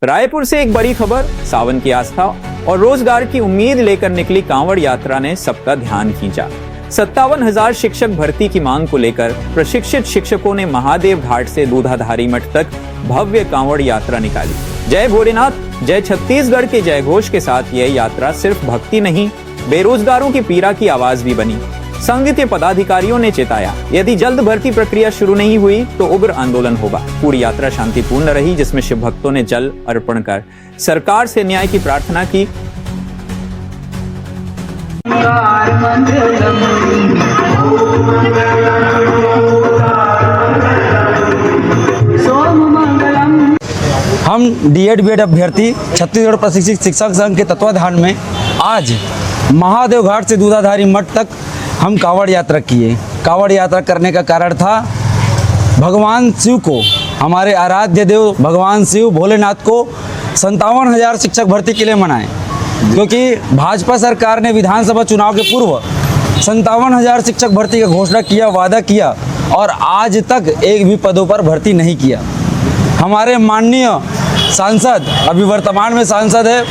रायपुर से एक बड़ी खबर। सावन की आस्था और रोजगार की उम्मीद लेकर निकली कांवड़ यात्रा ने सबका ध्यान खींचा। 57,000 शिक्षक भर्ती की मांग को लेकर प्रशिक्षित शिक्षकों ने महादेव घाट से दूधाधारी मठ तक भव्य कांवड़ यात्रा निकाली। जय भोलेनाथ, जय छत्तीसगढ़ के जयघोष के साथ यह यात्रा सिर्फ भक्ति नहीं, बेरोजगारों की पीड़ा की आवाज भी बनी। संघ के पदाधिकारियों ने चेताया, यदि जल्द भर्ती प्रक्रिया शुरू नहीं हुई तो उग्र आंदोलन होगा। पूरी यात्रा शांतिपूर्ण रही, जिसमें शिव भक्तों ने जल अर्पण कर सरकार से न्याय की प्रार्थना की। हम डीएड बीएड अभ्यर्थी छत्तीसगढ़ प्रशिक्षित शिक्षक संघ के तत्वाधान में आज महादेव घाट से दूधाधारी मठ तक हम कांवड़ यात्रा किए। कांवड़ यात्रा करने का कारण था भगवान शिव को, हमारे आराध्य देव भगवान शिव भोलेनाथ को 57,000 शिक्षक भर्ती के लिए मनाएं, क्योंकि भाजपा सरकार ने विधानसभा चुनाव के पूर्व 57,000 शिक्षक भर्ती का घोषणा किया, वादा किया और आज तक एक भी पदों पर भर्ती नहीं किया। हमारे माननीय सांसद, अभी वर्तमान में सांसद है,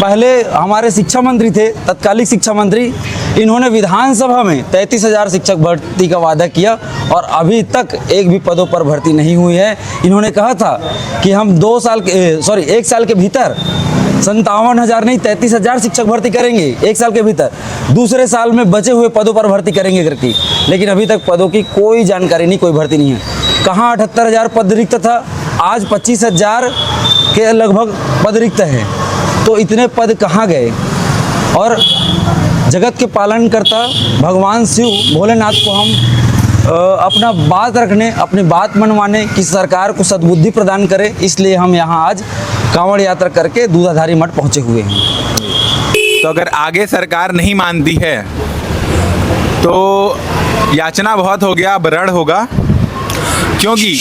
पहले हमारे शिक्षा मंत्री थे, तत्कालिक शिक्षा मंत्री, इन्होंने विधानसभा में 33,000 शिक्षक भर्ती का वादा किया और अभी तक एक भी पदों पर भर्ती नहीं हुई है। इन्होंने कहा था कि हम 1 साल के भीतर 57,000 नहीं 33,000 शिक्षक भर्ती करेंगे, 1 साल के भीतर, दूसरे साल में बचे हुए पदों पर भर्ती करेंगे करके, लेकिन अभी तक पदों की कोई जानकारी नहीं, कोई भर्ती नहीं है। कहाँ 78,000 पद रिक्त था, आज 25,000 के लगभग पद रिक्त है, तो इतने पद कहाँ गए। और जगत के पालनकर्ता भगवान शिव भोलेनाथ को हम अपना बात रखने, अपनी बात मनवाने की सरकार को सद्बुद्धि प्रदान करे, इसलिए हम यहाँ आज कांवड़ यात्रा करके दूधाधारी मठ पहुँचे हुए हैं। तो अगर आगे सरकार नहीं मानती है तो याचना बहुत हो गया, अब रण होगा, क्योंकि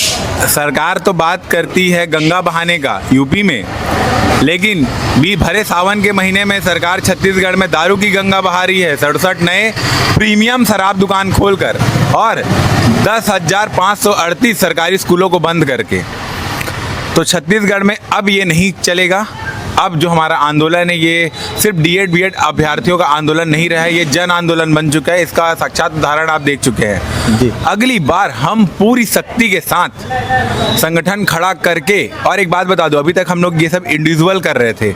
सरकार तो बात करती है गंगा बहाने का यूपी में, लेकिन भी भरे सावन के महीने में सरकार छत्तीसगढ़ में दारू की गंगा बहा रही है। 67 नए प्रीमियम शराब दुकान खोलकर और 10,538 सरकारी स्कूलों को बंद करके। तो छत्तीसगढ़ में अब ये नहीं चलेगा। अब जो हमारा आंदोलन है ये सिर्फ डीएड बीएड अभ्यर्थियों का आंदोलन नहीं रहा है, ये जन आंदोलन बन चुका है। इसका साक्षात उदाहरण आप देख चुके हैं जी। अगली बार हम पूरी शक्ति के साथ संगठन खड़ा करके, और एक बात बता दो, अभी तक हम लोग ये सब इंडिविजुअल कर रहे थे,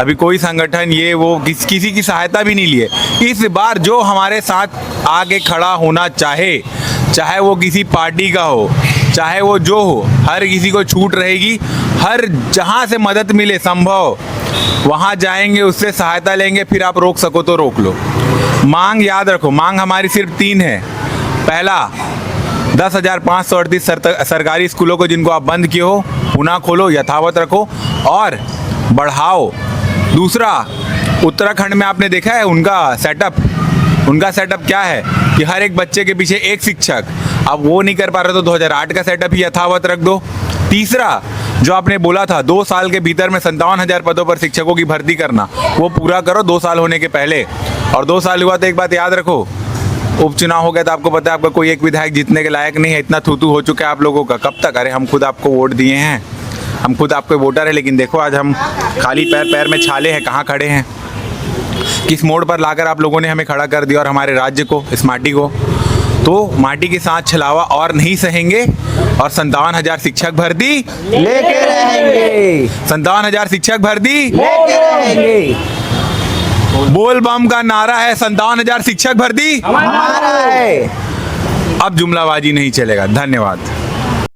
अभी कोई संगठन ये वो किसी की सहायता भी नहीं लिए। इस बार जो हमारे साथ आगे खड़ा होना चाहे वो किसी पार्टी का हो, चाहे वो जो हो, हर किसी को छूट रहेगी। हर जहाँ से मदद मिले संभव वहाँ जाएंगे, उससे सहायता लेंगे, फिर आप रोक सको तो रोक लो। मांग याद रखो, मांग हमारी सिर्फ 3 है। पहला, 10,538 सरकारी स्कूलों को जिनको आप बंद किए हो पुनः खोलो, यथावत रखो और बढ़ाओ। दूसरा, उत्तराखंड में आपने देखा है उनका सेटअप क्या है कि हर एक बच्चे के पीछे एक शिक्षक। अब वो नहीं कर पा रहे तो 2008 का सेटअप ही यथावत रख दो। तीसरा, जो आपने बोला था 2 साल के भीतर में 57,000 पदों पर शिक्षकों की भर्ती करना, वो पूरा करो 2 साल होने के पहले। और 2 साल हुआ तो एक बात याद रखो, उपचुनाव हो गया तो आपको पता है आपका कोई एक विधायक जीतने के लायक नहीं है। इतना थूथू हो चुका है आप लोगों का, कब तक। अरे हम खुद आपको वोट दिए हैं, हम खुद आपके वोटर हैं, लेकिन देखो आज हम खाली पैर में छाले हैं, कहाँ खड़े हैं, किस मोड़ पर लाकर आप लोगों ने हमें खड़ा कर दिया और हमारे राज्य को, इस माटी को। तो माटी के साथ छलावा और नहीं सहेंगे और 57,000 शिक्षक भर्ती लेके रहेंगे, 57,000 शिक्षक भर्ती लेके रहेंगे। बोल बम का नारा है, 57,000 शिक्षक भर्ती हमारा है। अब जुमलाबाजी नहीं चलेगा। धन्यवाद।